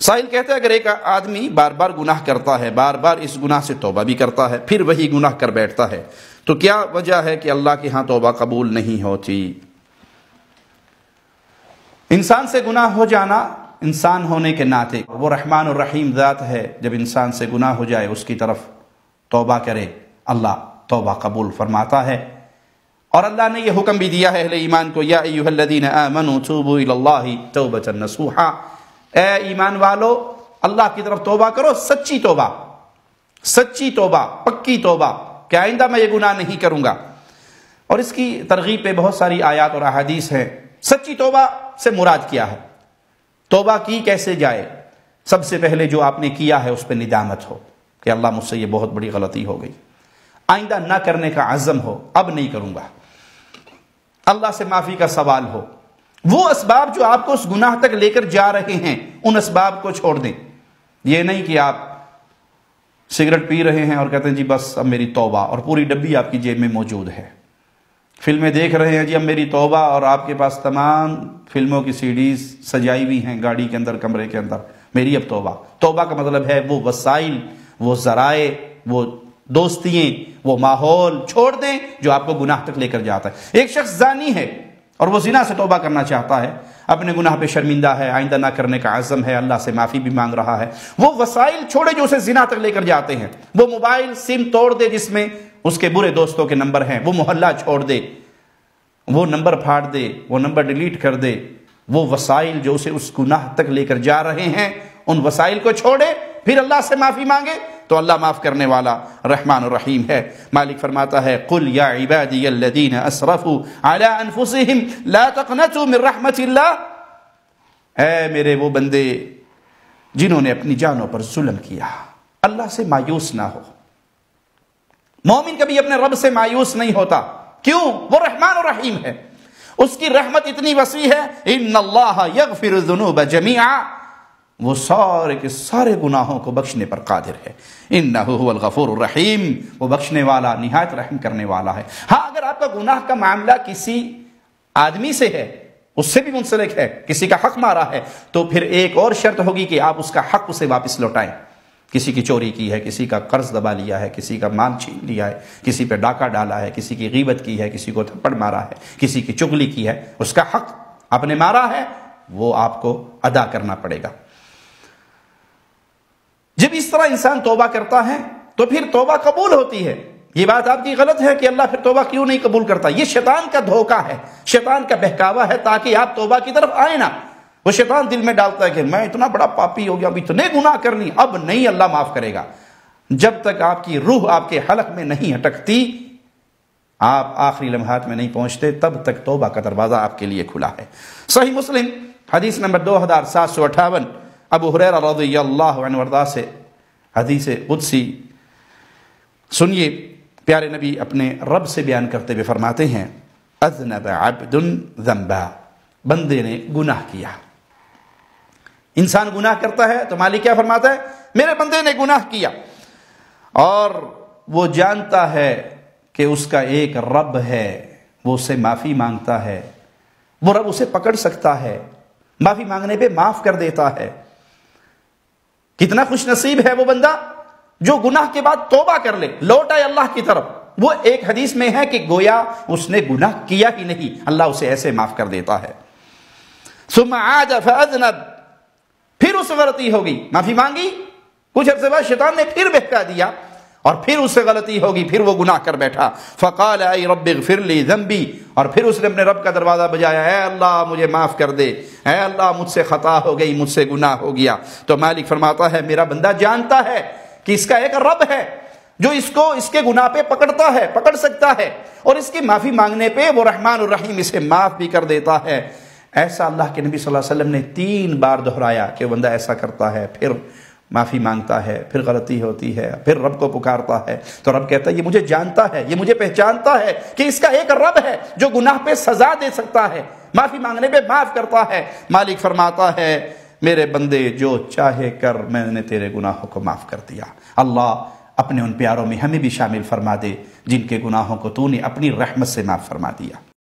سائل کہتا ہے اگر ایک آدمی بار بار گناہ کرتا ہے، بار بار اس گناہ سے توبہ بھی کرتا ہے، پھر وہی گناہ کر بیٹھتا ہے، تو کیا وجہ ہے کہ اللہ کے ہاں توبہ قبول نہیں ہوتی؟ انسان سے گناہ ہو جانا انسان ہونے کے ناطے وہ رحمان الرحیم ذات ہے، جب انسان سے گناہ ہو جائے اس کی طرف توبہ کرے اللہ توبہ قبول فرماتا ہے۔ اور اللہ نے یہ حکم بھی دیا ہے اہل ایمان کو، یا ایھا الذین آمنوا توبوا الی اللہ توبۃ نصوحا، اے ایمان والو اللہ کی طرف توبہ کرو، سچی توبہ، سچی توبہ، پکی توبہ کہ آئندہ میں یہ گناہ نہیں کروں گا۔ اور اس کی ترغیب پہ بہت ساری آیات اور احادیث ہیں۔ سچی توبہ سے مراد کیا ہے؟ توبہ کی کیسے جائے؟ سب سے پہلے جو آپ نے کیا ہے اس پہ ندامت ہو کہ اللہ مجھ سے یہ بہت بڑی غلطی ہو گئی، آئندہ نہ کرنے کا عزم ہو، اب نہیں کروں گا، اللہ سے معافی کا سوال ہو۔ وہ اسباب جو آپ کو اس گناہ تک لے کر جا رہے ہیں ان اسباب کو چھوڑ دیں۔ یہ نہیں کہ آپ سگریٹ پی رہے ہیں اور کہتے ہیں جی بس اب میری توبہ، اور پوری ڈبی آپ کی جیب میں موجود ہے۔ فلمیں دیکھ رہے ہیں جی اب میری توبہ، اور آپ کے پاس تمام فلموں کی سی ڈیز سجائی ہوئی ہیں گاڑی کے اندر، کمرے کے اندر، میری اب توبہ۔ توبہ کا مطلب ہے وہ وسائل، وہ ذرائع، وہ دوستیاں، وہ ماحول چھوڑ دیں جو آپ کو گناہ تک لے کر جاتا ہے۔ ایک شخص زانی ہے اور وہ زنا سے توبہ کرنا چاہتا ہے، اپنے گناہ پہ شرمندہ ہے، آئندہ نہ کرنے کا عزم ہے، اللہ سے معافی بھی مانگ رہا ہے۔ وہ وسائل چھوڑے جو اسے زنا تک لے کر جاتے ہیں، وہ موبائل سم توڑ دے جس میں اس کے برے دوستوں کے نمبر ہیں، وہ محلہ چھوڑ دے، وہ نمبر پھاڑ دے، وہ نمبر ڈیلیٹ کر دے۔ وہ وسائل جو اسے اس گناہ تک لے کر جا رہے ہیں ان وسائل کو چھوڑے، پھر اللہ سے معافی مانگے تو اللہ معاف کرنے والا رحمان الرحیم ہے۔ مالک فرماتا ہے قل یا عبادی الذین اسرفوا علی انفسہم لا تقنطوا من رحمت اللہ، اے میرے وہ بندے جنہوں نے اپنی جانوں پر ظلم کیا، اللہ سے مایوس نہ ہو۔ مومن کبھی اپنے رب سے مایوس نہیں ہوتا، کیوں؟ وہ رحمان الرحیم ہے، اس کی رحمت اتنی وسیع ہے۔ ان اللہ یغفر الذنوب جميعا، وہ سارے کے سارے گناہوں کو بخشنے پر قادر ہے۔ انہ هو الغفور الرحیم، وہ بخشنے والا نہایت رحم کرنے والا ہے۔ ہاں اگر آپ کا گناہ کا معاملہ کسی آدمی سے ہے، اس سے بھی منسلک ہے، کسی کا حق مارا ہے، تو پھر ایک اور شرط ہوگی کہ آپ اس کا حق اسے واپس لوٹائیں۔ کسی کی چوری کی ہے، کسی کا قرض دبا لیا ہے، کسی کا مال چھین لیا ہے، کسی پہ ڈاکہ ڈالا ہے، کسی کی غیبت کی ہے، کسی کو تھپڑ مارا ہے، کسی کی چغلی کی ہے، اس کا حق آپ نے مارا ہے، وہ آپ کو ادا کرنا پڑے گا۔ جب اس طرح انسان توبہ کرتا ہے تو پھر توبہ قبول ہوتی ہے۔ یہ بات آپ کی غلط ہے کہ اللہ پھر توبہ کیوں نہیں قبول کرتا، یہ شیطان کا دھوکہ ہے، شیطان کا بہکاوا ہے تاکہ آپ توبہ کی طرف آئے نہ۔ وہ شیطان دل میں ڈالتا ہے کہ میں اتنا بڑا پاپی ہو گیا، اب اتنے گناہ کر لی، اب نہیں اللہ معاف کرے گا۔ جب تک آپ کی روح آپ کے حلق میں نہیں اٹکتی، آپ آخری لمحات میں نہیں پہنچتے، تب تک توبہ کا دروازہ آپ کے لیے کھلا ہے۔ صحیح مسلم حدیث نمبر 2758، ابو ہریرہ رضی اللہ عنہ وارضاہ سے حدیث قدسی سنیے، پیارے نبی اپنے رب سے بیان کرتے ہوئے فرماتے ہیں اذنب عبد ذنبا، بندے نے گناہ کیا۔ انسان گناہ کرتا ہے تو مالک کیا فرماتا ہے؟ میرے بندے نے گناہ کیا، اور وہ جانتا ہے کہ اس کا ایک رب ہے، وہ اسے معافی مانگتا ہے، وہ رب اسے پکڑ سکتا ہے، معافی مانگنے پہ معاف کر دیتا ہے۔ کتنا خوش نصیب ہے وہ بندہ جو گناہ کے بعد توبہ کر لے، لوٹ آئے اللہ کی طرف۔ وہ ایک حدیث میں ہے کہ گویا اس نے گناہ کیا ہی نہیں، اللہ اسے ایسے معاف کر دیتا ہے۔ ثم عاد فاذنب، پھر اس سے غلطی ہوگی، معافی مانگی، کچھ عرصے بعد شیطان نے پھر بہکا دیا اور پھر اس سے غلطی ہوگی، پھر وہ گناہ کر بیٹھا۔ فقال اے رب اغفر لی ذنبی، اور پھر اس نے اپنے رب کا دروازہ بجایا، اے اللہ مجھے معاف کر دے، اے اللہ مجھ سے خطا ہو گئی، مجھ سے گناہ ہو گیا۔ تو مالک فرماتا ہے میرا بندہ جانتا ہے کہ اس کا ایک رب ہے جو اس کو اس کے گناہ پہ پکڑتا ہے، پکڑ سکتا ہے، اور اس کی معافی مانگنے پہ وہ رحمان الرحیم اسے معاف بھی کر دیتا ہے۔ ایسا اللہ کے نبی صلی اللہ علیہ وسلم نے 3 بار دہرایا کہ وہ بندہ ایسا کرتا ہے، پھر معافی مانگتا ہے، پھر غلطی ہوتی ہے، پھر رب کو پکارتا ہے، تو رب کہتا ہے یہ مجھے جانتا ہے، یہ مجھے پہچانتا ہے کہ اس کا ایک رب ہے جو گناہ پہ سزا دے سکتا ہے، معافی مانگنے پہ معاف کرتا ہے۔ مالک فرماتا ہے میرے بندے جو چاہے کر، میں نے تیرے گناہوں کو معاف کر دیا۔ اللہ اپنے ان پیاروں میں ہمیں بھی شامل فرما دے جن کے گناہوں کو تو نے اپنی رحمت سے معاف فرما دیا۔